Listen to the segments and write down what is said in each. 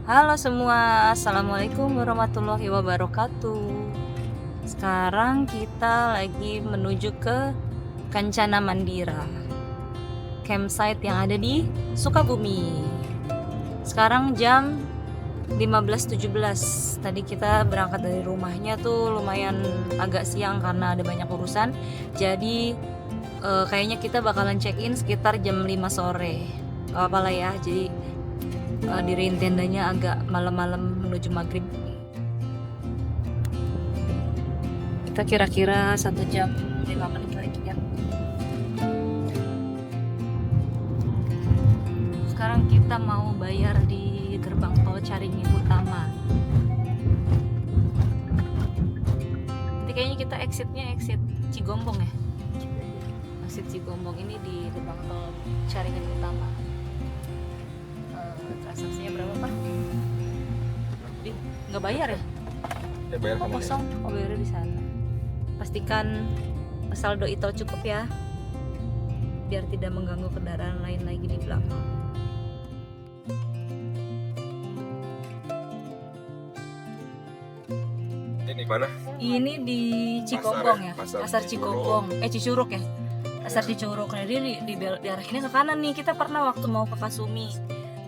Halo semua, Assalamualaikum warahmatullahi wabarakatuh. Sekarang kita lagi menuju ke Kencana Mandira, campsite yang ada di Sukabumi. Sekarang jam 15.17. Tadi kita berangkat dari rumahnya tuh lumayan agak siang karena ada banyak urusan. Jadi kayaknya kita bakalan check-in sekitar jam 5 sore. Gak apa-apa lah ya, jadi diriin tendanya agak malam-malam menuju maghrib. Kita kira-kira 1 jam 5 menit lagi ya. Sekarang kita mau bayar di gerbang tol Caringin Utama. Nanti kayaknya kita exit Cigombong ya. Exit Cigombong ini di gerbang tol Caringin Utama. Transaksinya berapa Pak? Nggak bayar ya? Ya bayar Oh kosong, oh bayarnya di sana. Pastikan saldo itu cukup ya, biar tidak mengganggu kendaraan lain lagi di belakang. Ini mana? Ini di Cigombong ya, pasar Cigombong, Cicurug ya, pasar Cicurug. Nah dia diarahinnya ke kanan nih. Kita pernah waktu mau ke Kasumi,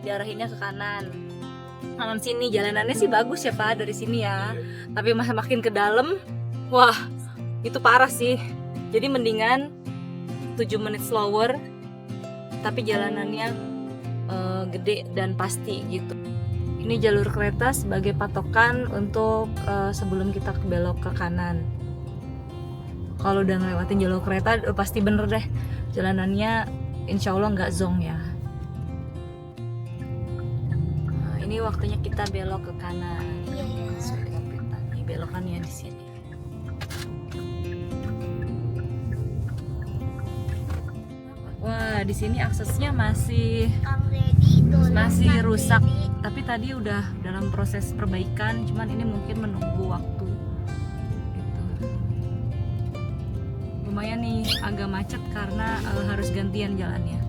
diarahinnya ke kanan sini. Jalanannya sih bagus ya Pak dari sini ya, tapi makin ke dalam, wah itu parah sih. Jadi mendingan 7 menit slower, tapi jalanannya gede dan pasti gitu. Ini jalur kereta sebagai patokan untuk sebelum kita belok ke kanan. Kalau udah ngelewatin jalur kereta pasti bener deh jalanannya, insya Allah nggak zonk ya. Nah, ini waktunya kita belok ke kanan. Sesuai dengan peta nih belokannya di sini. Wah, di sini aksesnya masih rusak. Tapi tadi udah dalam proses perbaikan, cuman ini mungkin menunggu waktu. Gitu. Lumayan nih agak macet karena harus gantian jalannya.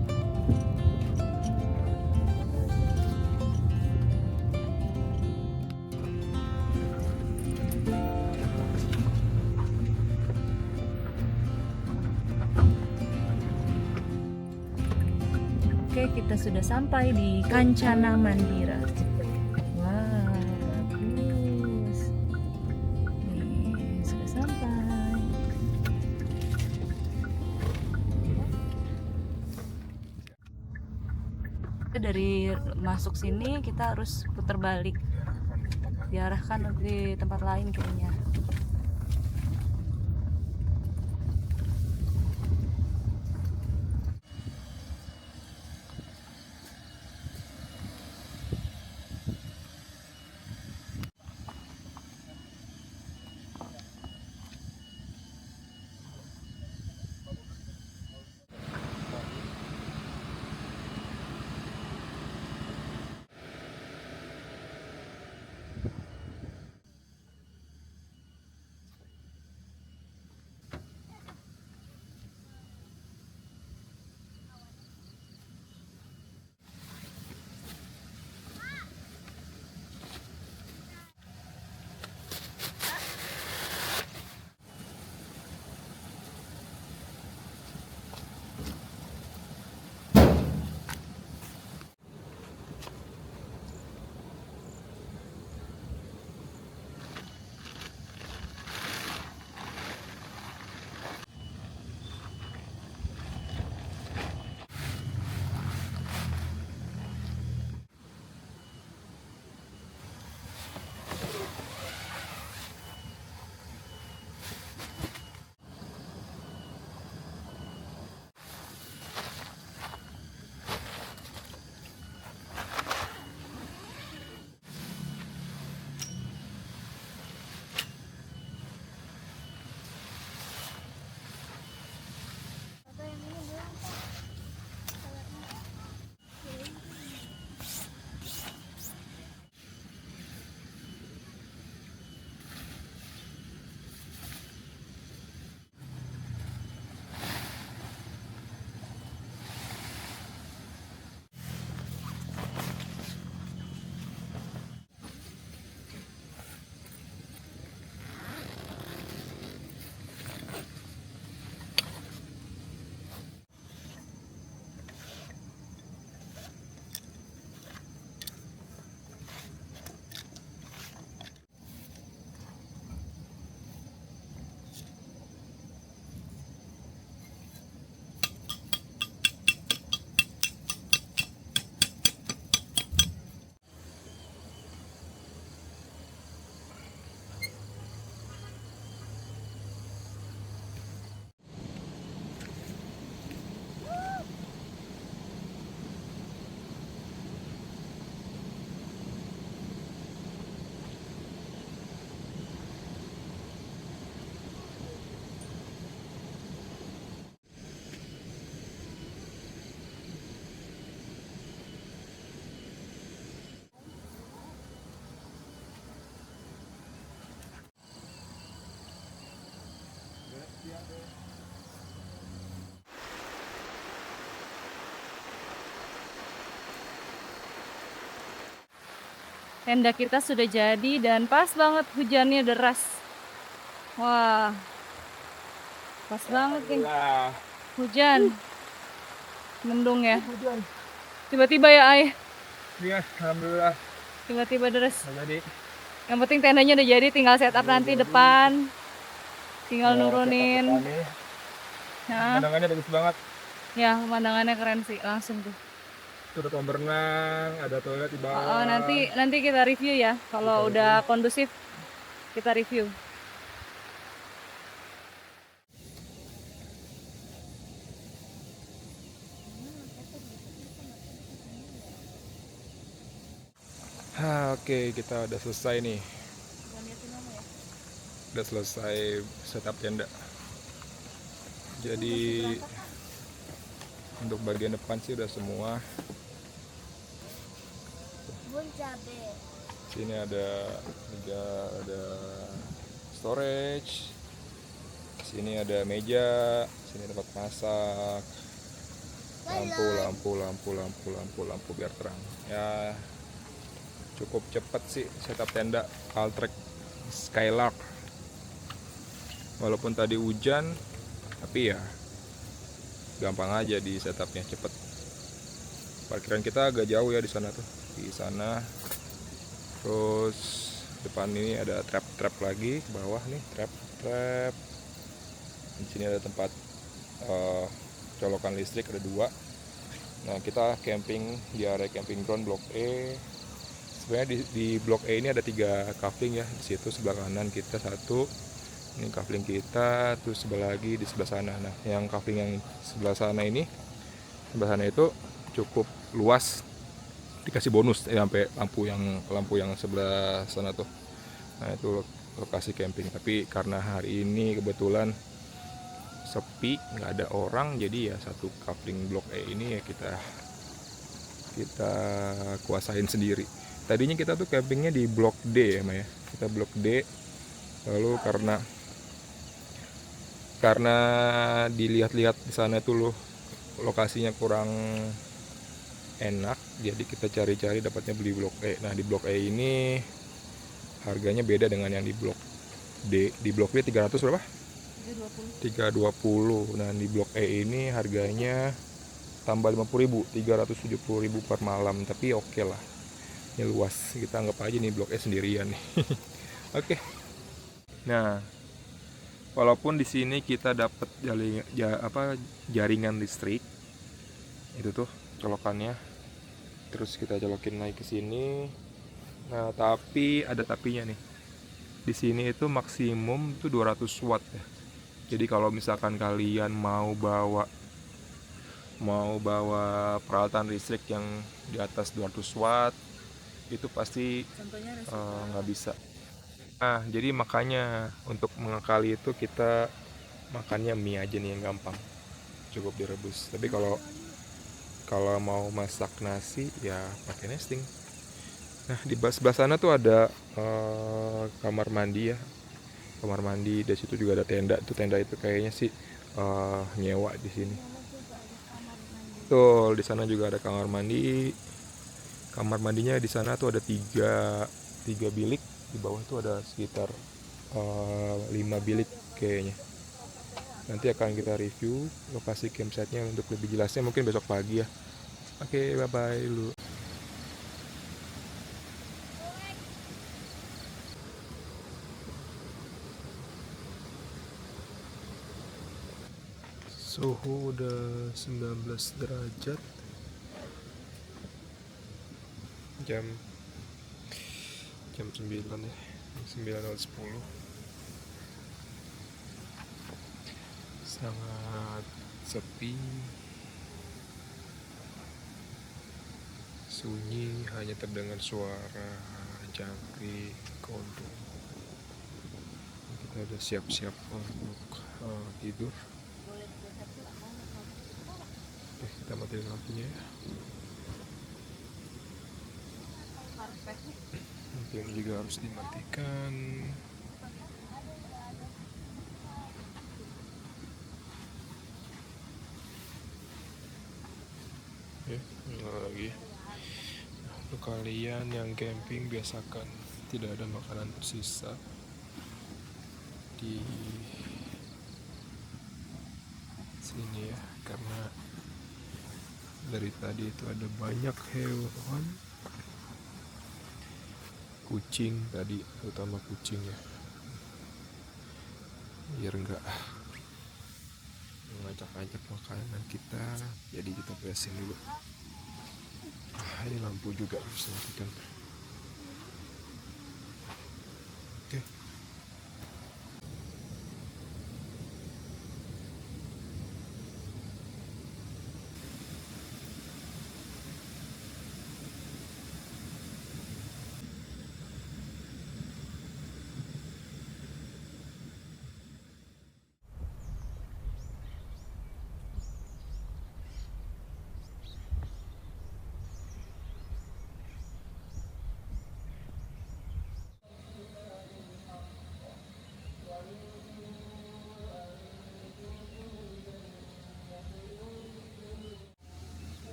Oke, kita sudah sampai di Kencana Mandira. Wah, bagus. Nih, sudah sampai. Dari masuk sini kita harus putar balik, diarahkan di tempat lain kayaknya. Tenda kita sudah jadi dan pas banget hujannya deras. Wah, pas banget nih. Hujan. Mendung ya. Hujan. Tiba-tiba ya, Ay. Iya, alhamdulillah. Tiba-tiba deras. Jadi. Yang penting tendanya udah jadi, tinggal setup nanti depan. Tinggal nurunin. Nah, Pemandangannya bagus banget. ya, pemandangannya keren sih, langsung tuh. Tuh ada kolam berenang, ada toilet di bawah. Nanti kita review ya. Kalau udah kondusif, kita review. Oke, kita udah selesai nih. Udah selesai setup tenda. Jadi untuk bagian depan sih udah semua. Sini ada storage. Sini ada meja, sini tempat masak. Lampu biar terang. Ya cukup cepat sih setup tenda Altrek Skylark. Walaupun tadi hujan, tapi ya gampang aja di setupnya, cepet. Parkiran kita agak jauh ya di sana tuh, di sana. Terus depan ini ada trap lagi, ke bawah nih trap. Di sini ada tempat colokan listrik, ada 2. Nah, kita camping di area camping ground Blok E. Sebenarnya di Blok E ini ada 3 kafling ya. Di situ sebelah kanan kita 1. Ini kafling kita, terus sebelah lagi di sebelah sana. Nah, yang kafling yang sebelah sana itu cukup luas, dikasih bonus sampai lampu yang sebelah sana tuh. Nah, itu lokasi camping. Tapi karena hari ini kebetulan sepi, nggak ada orang, jadi ya satu kafling Blok E ini ya kita kuasain sendiri. Tadinya kita tuh campingnya di Blok D ya, Maya. Kita Blok D. Lalu karena dilihat-lihat di sana tuh loh lokasinya kurang enak, jadi kita cari-cari dapatnya beli Blok E. Nah, di Blok E ini harganya beda dengan yang di Blok D. Di Blok D 300 berapa? 320. Nah, di Blok E ini harganya tambah 50.000, 370.000 per malam. Tapi oke lah, ini luas, kita anggap aja nih Blok E sendirian nih. Oke. Nah, walaupun di sini kita dapat jaringan listrik, itu tuh colokannya, terus kita colokin naik ke sini. Nah, tapi ada tapinya nih. Di sini itu maksimum tuh 200 watt ya. Jadi kalau misalkan kalian mau bawa peralatan listrik yang di atas 200 watt, itu pasti nggak bisa. Nah, jadi makanya untuk mengakali itu kita makannya mie aja nih yang gampang, cukup direbus. Tapi kalau mau masak nasi ya pakai nesting. Nah, di sebelah sana tuh ada kamar mandi ya, kamar mandi. Di situ juga ada tenda. Tenda itu kayaknya sih nyewa di sini. Tuh, di sana juga ada kamar mandi. Kamar mandinya di sana tuh ada 3 bilik. Di bawah itu ada sekitar 5 bilik kayaknya. Nanti akan kita review lokasi campsite-nya untuk lebih jelasnya mungkin besok pagi ya. Oke, bye-bye dulu. Suhu udah 19 derajat. Jam 9 ya. 9.10. Sangat sepi. Sunyi, hanya terdengar suara jangkrik, kodok. Kita udah siap-siap untuk tidur. Oke, kita matiin lampunya ya. Lampu juga harus dimatikan. Ya, nyala lagi. Untuk kalian yang camping, biasakan tidak ada makanan tersisa di sini ya, karena dari tadi itu ada banyak hewan, kucing tadi, terutama kucing ya, biar enggak mengajak-ajak makanan kita, jadi kita beresin dulu. Ini lampu juga harus matikan. Oke.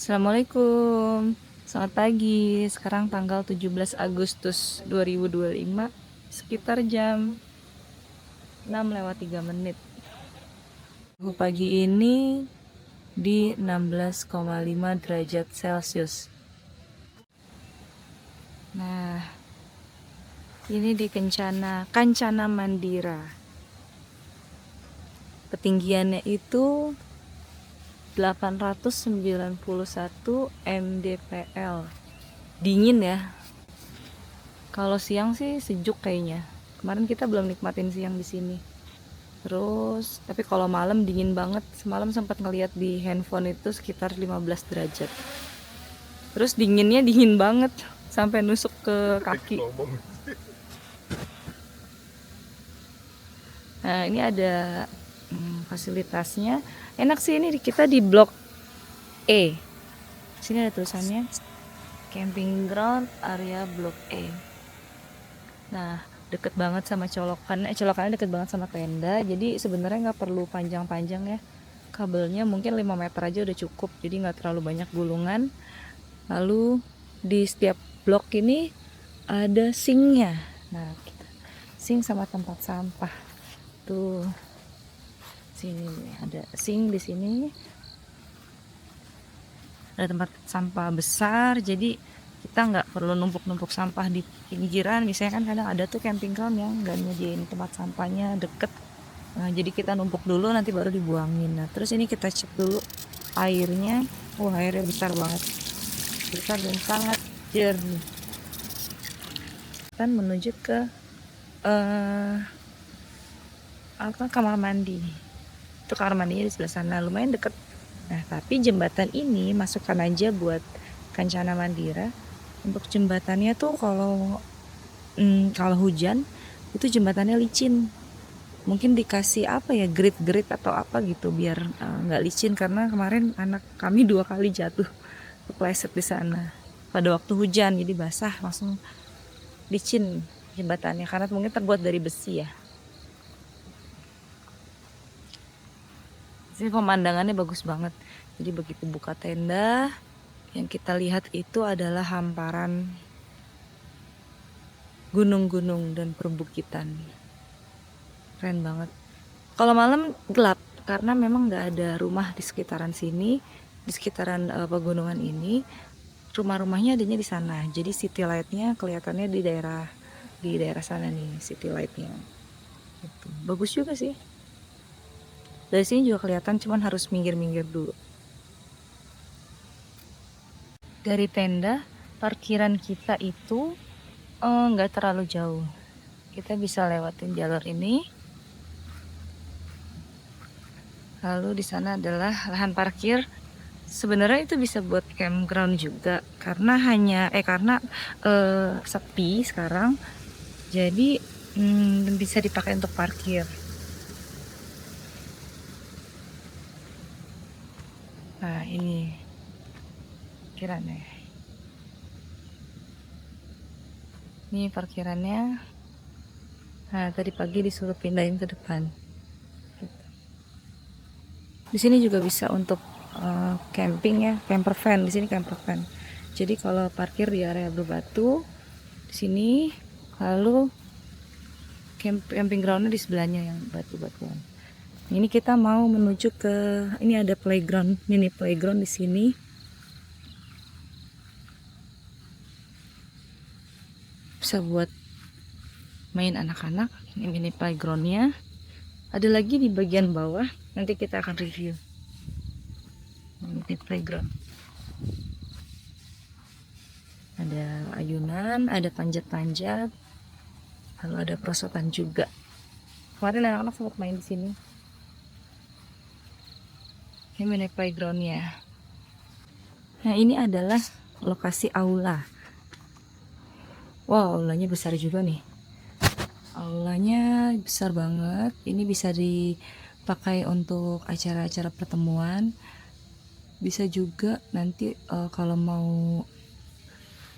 Assalamualaikum, selamat pagi. Sekarang tanggal 17 Agustus 2025, sekitar jam 6:03. Suhu pagi ini di 16,5 derajat Celcius. Nah, ini di Kancana Mandira. Ketinggiannya itu 891 mdpl. Dingin ya. Kalau siang sih sejuk kayaknya. Kemarin kita belum nikmatin siang di sini. Terus, tapi kalau malam dingin banget. Semalam sempat ngeliat di handphone itu sekitar 15 derajat. Terus dinginnya dingin banget sampai nusuk ke kaki. Nah, ini ada fasilitasnya. Enak sih, ini kita di blok E. Sini ada tulisannya camping ground area blok E. Nah, deket banget sama colokannya deket banget sama tenda. Jadi sebenarnya nggak perlu panjang-panjang ya. Kabelnya mungkin 5 meter aja udah cukup. Jadi nggak terlalu banyak gulungan. Lalu di setiap blok ini ada sinknya. Nah, sink sama tempat sampah. Tuh. Sini ada sink, di sini ada tempat sampah besar, jadi kita nggak perlu numpuk-numpuk sampah di pinggiran. Biasanya kan kadang ada tuh camping ground yang nggak nyediain tempat sampahnya deket. Nah, jadi kita numpuk dulu nanti baru dibuangin. Nah, terus ini kita cek dulu airnya. Wah, airnya besar banget, besar dan sangat jernih. Kita menuju ke kamar mandi. Itu kamar mandinya di sebelah sana, lumayan deket. Nah, tapi jembatan ini masukkan aja buat Kancana Mandira. Untuk jembatannya tuh kalau hujan itu jembatannya licin. Mungkin dikasih apa ya, grit atau apa gitu biar nggak licin, karena kemarin anak kami 2 kali jatuh kepleset di sana pada waktu hujan, jadi basah langsung licin jembatannya karena mungkin terbuat dari besi ya. Sini pemandangannya bagus banget. Jadi begitu buka tenda, yang kita lihat itu adalah hamparan gunung-gunung dan perbukitan. Keren banget. Kalau malam gelap karena memang nggak ada rumah di sekitaran sini, di sekitaran pegunungan ini. Rumah-rumahnya adanya di sana. Jadi city light-nya kelihatannya di daerah sana nih, city light-nya. Gitu. Bagus juga sih. Dari sini juga kelihatan, cuman harus minggir-minggir dulu. Dari tenda, parkiran kita itu nggak terlalu jauh. kita bisa lewatin jalur ini. Lalu di sana adalah lahan parkir. Sebenarnya itu bisa buat campground juga karena sepi sekarang. Jadi bisa dipakai untuk parkir. Nah, ini parkirannya. Ini parkirannya. Nah, tadi pagi disuruh pindahin ke depan. Di sini juga bisa untuk camping ya, camper van. Di sini camper van. Jadi kalau parkir di area berbatu di sini, lalu camping groundnya di sebelahnya yang batu-batuan. Ini kita mau menuju ke, ini ada playground, mini playground di sini. Bisa buat main anak-anak. Ini mini playgroundnya. Ada lagi di bagian bawah, nanti kita akan review. Mini playground. Ada ayunan, ada panjat-panjat, lalu ada perosotan juga. Kemarin anak-anak sempat main di sini. Ini mini playgroundnya. Nah, ini adalah lokasi aula. Wow, aulanya besar juga nih. Aulanya besar banget. Ini bisa dipakai untuk acara-acara pertemuan. Bisa juga nanti kalau mau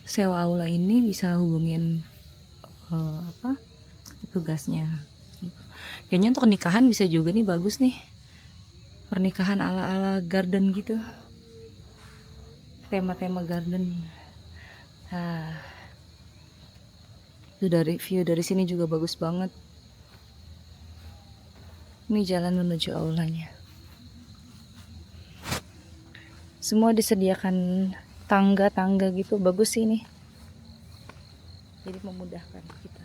sewa aula ini bisa hubungin tugasnya. Kayaknya untuk nikahan bisa juga nih, bagus nih. Pernikahan ala-ala garden gitu. Tema-tema garden. Nah, itu dari view dari sini juga bagus banget. Ini jalan menuju aulanya. Semua disediakan tangga-tangga gitu, bagus sih ini. Jadi memudahkan kita.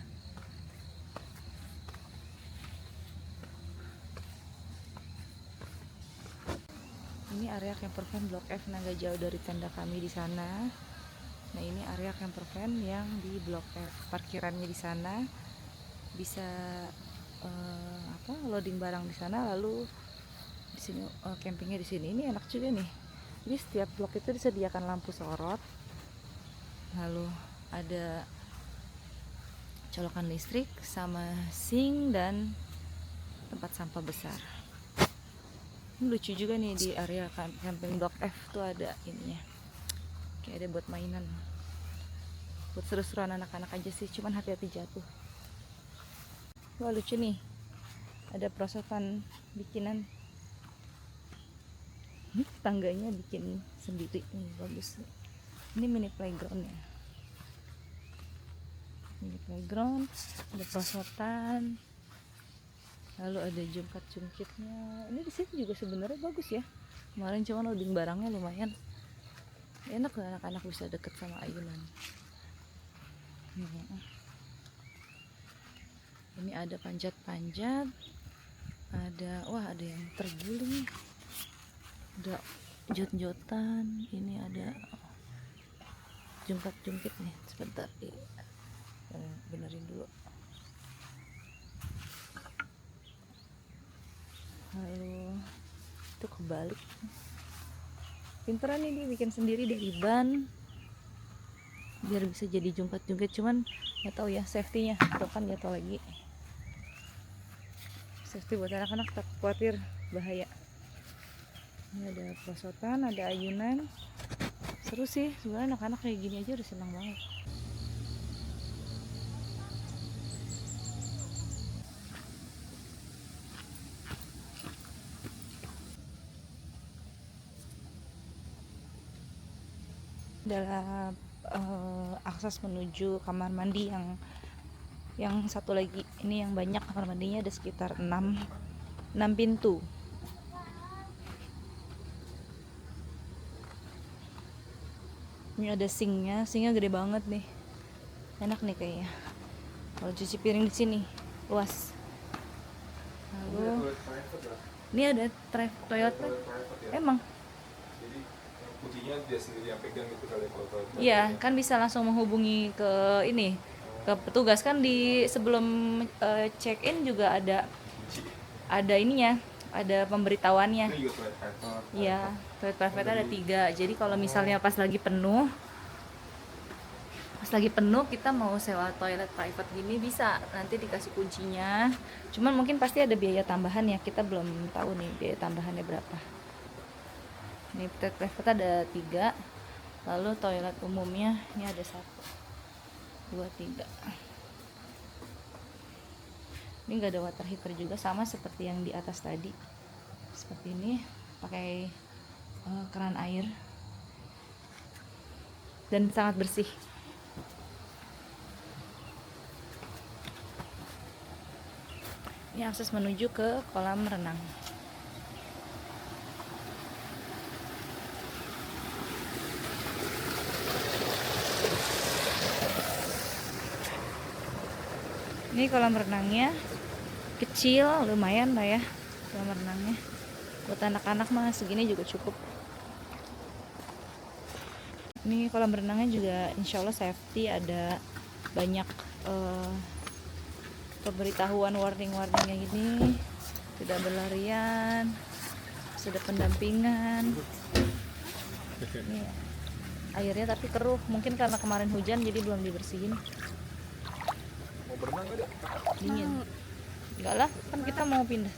Ini area camper van Blok F, nggak jauh dari tenda kami di sana. Nah, ini area camper van yang di Blok F. Parkirannya di sana. Bisa loading barang di sana, lalu di sini campingnya di sini. Ini enak juga nih. Jadi setiap blok itu disediakan lampu sorot. Lalu ada colokan listrik sama sink dan tempat sampah besar. Ini lucu juga nih, di area camping Blok F tuh ada ininya, kayak ada buat mainan, buat seru-seruan anak-anak aja sih, cuman hati-hati jatuh. Wah, lucu nih, ada perosotan bikinan. Ini tangganya bikin sendiri nih, bagus. Ini mini playgroundnya. Mini playground, ada perosotan. Lalu ada jungkat-jungkitnya. Ini di sini juga sebenarnya bagus ya. Kemarin cuma loading barangnya lumayan. Enak lah, anak-anak bisa deket sama ayunan. Ini ada panjat-panjat. Ada yang terguling. Ada jot-jotan. Ini ada jungkat-jungkit nih. Sebentar benerin dulu. Lalu itu kebalik. Pinteran ini bikin sendiri dari ban biar bisa jadi jungkat-jungkit, cuman nggak tahu ya safety-nya, atau kan nggak tahu lagi. Safety buat anak-anak, tak khawatir bahaya. Ini ada perosotan, ada ayunan. Seru sih sebenarnya, anak-anak kayak gini aja udah senang banget. Adalah akses menuju kamar mandi yang satu lagi. Ini yang banyak, kamar mandinya ada sekitar 6 pintu. Ini ada sinknya gede banget nih, enak nih kayaknya kalau cuci piring di sini, luas. Lalu ini ada Toyota ya? Emang Jadi kuncinya dia sendiri yang pegang gitu kali ya, kalau iya kan, bisa langsung menghubungi ke ini ke petugas kan di sebelum check in juga ada ininya, ada pemberitahuannya. Ini juga toilet private. Iya, toilet private ada 3. Jadi kalau misalnya pas lagi penuh kita mau sewa toilet private gini bisa, nanti dikasih kuncinya. Cuman mungkin pasti ada biaya tambahan ya, kita belum tahu nih biaya tambahannya berapa. Ini toilet private ada 3, lalu toilet umumnya ini ada 1, 2, 3. Ini nggak ada water heater juga, sama seperti yang di atas tadi. Seperti ini, pakai keran air dan sangat bersih. Ini akses menuju ke kolam renang. Ini kolam renangnya kecil, lumayan lah ya kolam renangnya. Buat anak-anak mah segini juga cukup. Ini kolam renangnya juga insya Allah safety, ada banyak pemberitahuan warning-warningnya gini, tidak berlarian, sudah pendampingan. Ini airnya tapi keruh, mungkin karena kemarin hujan jadi belum dibersihin. Mau berenang nggak, Dek? Dingin. Enggak lah, kan kita mau pindah.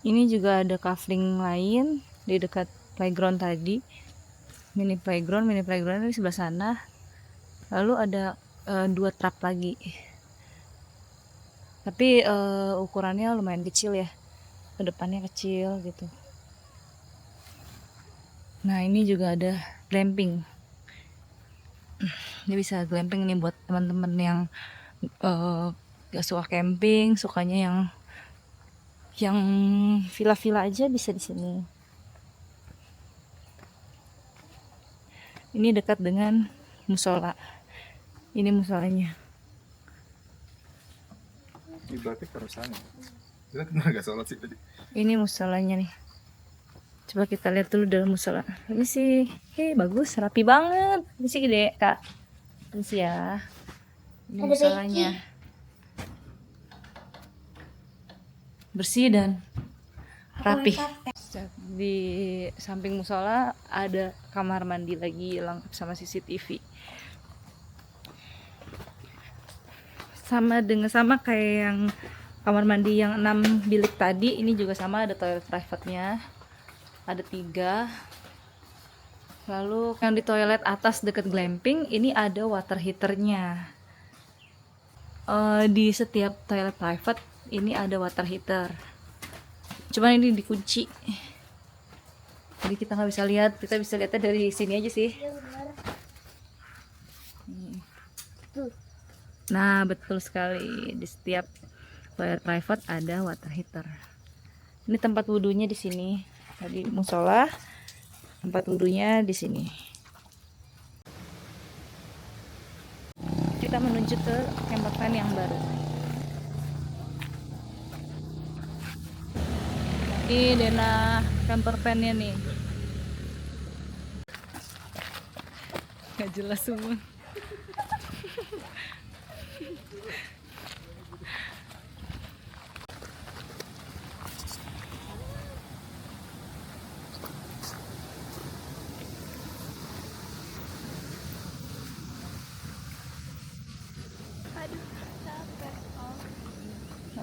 Ini juga ada kafling lain di dekat playground tadi. Mini playground di sebelah sana. Lalu ada 2 trap lagi. Tapi ukurannya lumayan kecil ya. Kedepannya kecil gitu. Nah, ini juga ada glamping. Ini bisa glamping nih buat teman-teman yang gak suka camping, sukanya yang villa-villa aja bisa di sini. Ini dekat dengan musola. Ini musolanya. Ini berarti terusan. Kita kenapa nggak sholat sih tadi? Ini musolanya nih. Coba kita lihat dulu dalam musola. Ini sih, bagus, rapi banget. Ini sih gede, Kak. Ini sih ya. Ini musolanya. Bersih dan rapi. Di samping musola ada kamar mandi lagi lengkap sama CCTV. Sama kayak yang kamar mandi yang 6 bilik tadi, ini juga sama, ada toilet private-nya. Ada 3. Lalu yang di toilet atas deket glamping ini ada water heaternya. Di setiap toilet private ini ada water heater. Cuman ini dikunci. Jadi kita nggak bisa lihat. Kita bisa lihatnya dari sini aja sih. Nah, betul sekali. Di setiap toilet private ada water heater. Ini tempat wudhunya di sini. Tadi musola, tempat wudhunya di sini. Kita menuju ke camper van yang baru. Ini Dena camper van-nya nih. Gak jelas semua.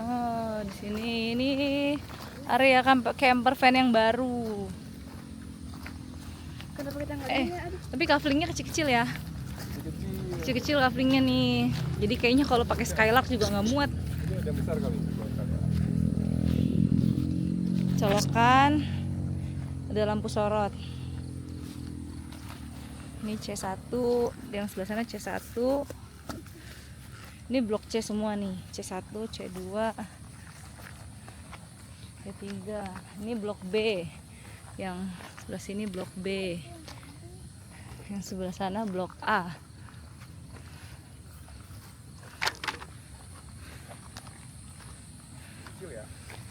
Oh, di sini ini area camper van yang baru. Kenapa kita nggak Tapi kaflingnya kecil-kecil ya. Kecil-kecil kaflingnya nih. Jadi kayaknya kalau pakai Skylark juga nggak muat. Ini ada besar kali. Colokan. Ada lampu sorot. Ini C1, yang sebelah sana C1. Ini blok C semua nih, C1, C2, C3. Ini blok B. Yang sebelah sini blok B. Yang sebelah sana blok A.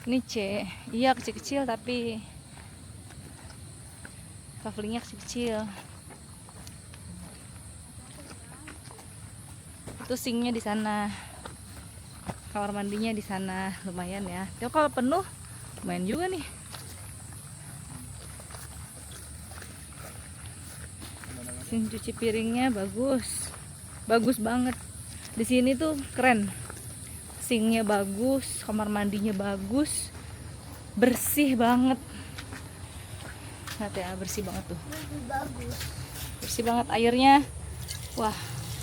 Ini C. Iya kecil-kecil tapi kaflingnya kecil-kecil. Itu sinknya di sana. Kamar mandinya di sana, lumayan ya. Tapi kalau penuh lumayan juga nih. Sink cuci piringnya bagus. Bagus banget. Di sini tuh keren. Sinknya bagus, kamar mandinya bagus. Bersih banget. Lihat ya, bersih banget tuh. Bersih banget airnya. Wah,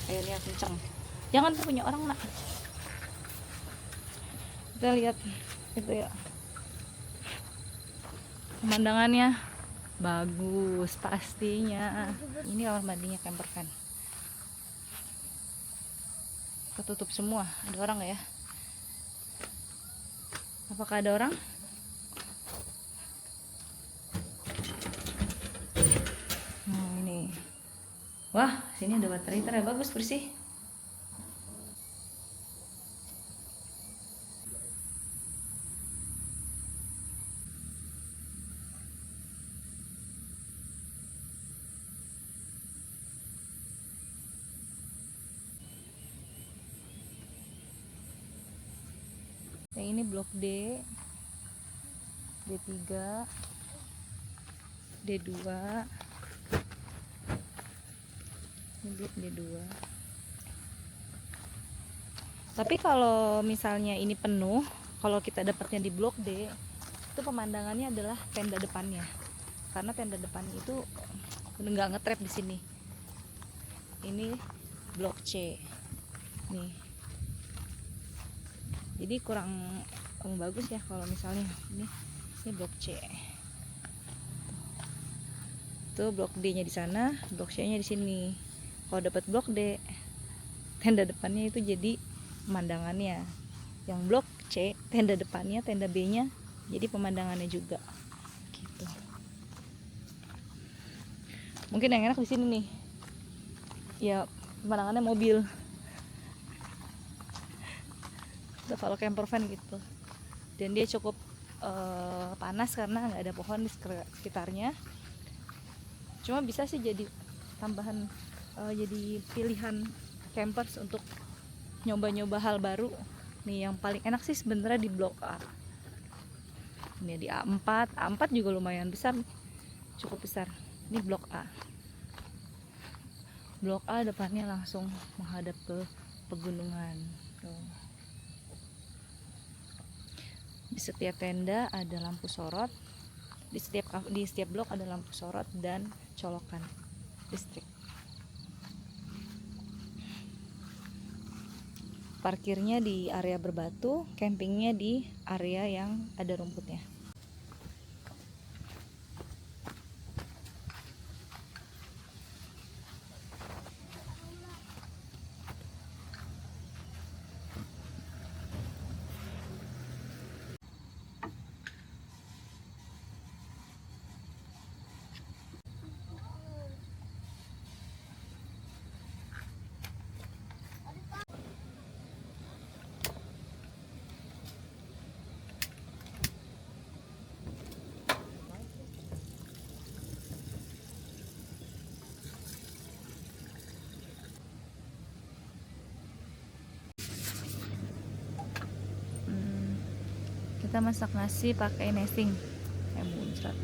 airnya kencang. Jangan tuh punya orang, Nak. Kita lihat itu ya. Pemandangannya bagus pastinya. Ini kamar mandinya camper van. Ketutup semua. Ada orang nggak ya? Apakah ada orang? Ini. Wah, sini ada water heater ya, bagus bersih. Yang ini blok D, D3, D2, ini blok D2. Tapi kalau misalnya ini penuh, kalau kita dapatnya di blok D, itu pemandangannya adalah tenda depannya. Karena tenda depannya itu nggak ngetrap di sini. Ini blok C, nih. Jadi kurang bagus ya kalau misalnya ini blok C. Tuh blok D-nya di sana, blok C-nya di sini. Kalau dapat blok D, tenda depannya itu jadi pemandangannya. Yang blok C, tenda depannya, tenda B-nya jadi pemandangannya juga. Gitu. Mungkin yang enak di sini nih. Ya, pemandangannya mobil. Kalau camper van gitu, dan dia cukup panas karena nggak ada pohon di sekitarnya. Cuma bisa sih jadi tambahan, jadi pilihan campers untuk nyoba-nyoba hal baru. Nih yang paling enak sih sebenarnya di blok A. Ini di A4, A4 juga lumayan besar, cukup besar. Ini blok A. Blok A depannya langsung menghadap ke pegunungan. Tuh. Di setiap tenda ada lampu sorot, di setiap blok ada lampu sorot dan colokan listrik. Parkirnya di area berbatu, campingnya di area yang ada rumputnya. Kita masak nasi pakai nesting muncrat.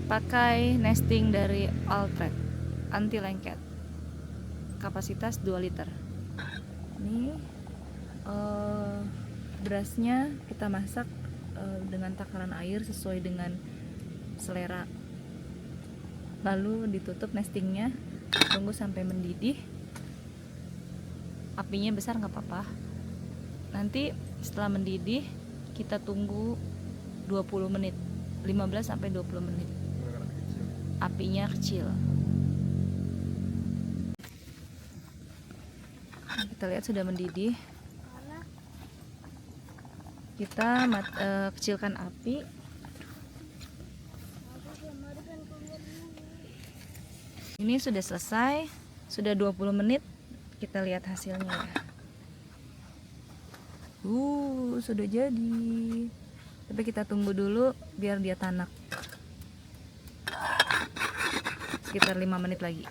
Pakai nesting dari Altrek anti lengket, kapasitas 2 liter. Ini berasnya kita masak dengan takaran air sesuai dengan selera. Lalu ditutup nestingnya, tunggu sampai mendidih. Apinya besar nggak apa-apa. Nanti setelah mendidih kita tunggu 20 menit, 15 sampai 20 menit. Apinya kecil. Kita lihat sudah mendidih. Kita kecilkan api. Ini sudah selesai, sudah 20 menit. Kita lihat hasilnya ya. Sudah jadi. Tapi kita tunggu dulu biar dia tanak. Sekitar 5 menit lagi.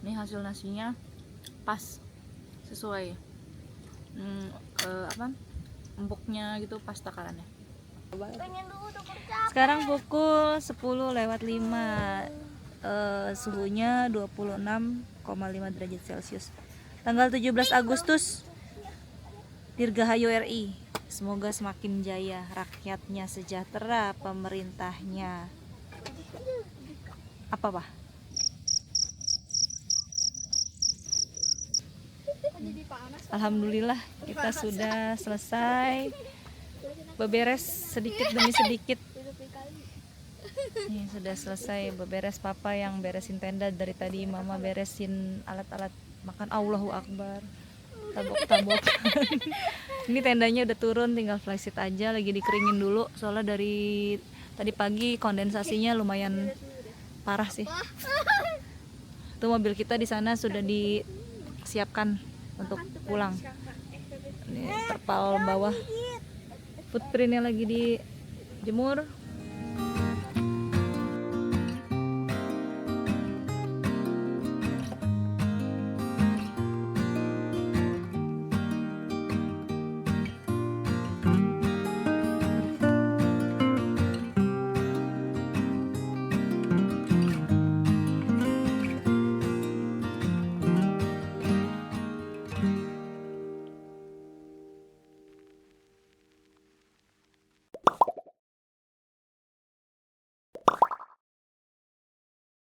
Ini hasil nasinya pas, sesuai empuknya gitu, pas takarannya. Sekarang pukul 10:05, suhunya 26,5 derajat Celcius. Tanggal 17 Agustus, Dirgahayu RI. Semoga semakin jaya, rakyatnya sejahtera, pemerintahnya apa Pak? Alhamdulillah kita sudah selesai beberes sedikit demi sedikit. Ini sudah selesai beberes, papa yang beresin tenda dari tadi, mama beresin alat-alat makan. Allahu Akbar, tabok-tabok. Ini tendanya udah turun, tinggal flysheet aja, lagi dikeringin dulu soalnya dari tadi pagi kondensasinya lumayan parah sih. Itu mobil kita di sana sudah disiapkan untuk pulang. Ini terpal bawah, footprintnya lagi dijemur.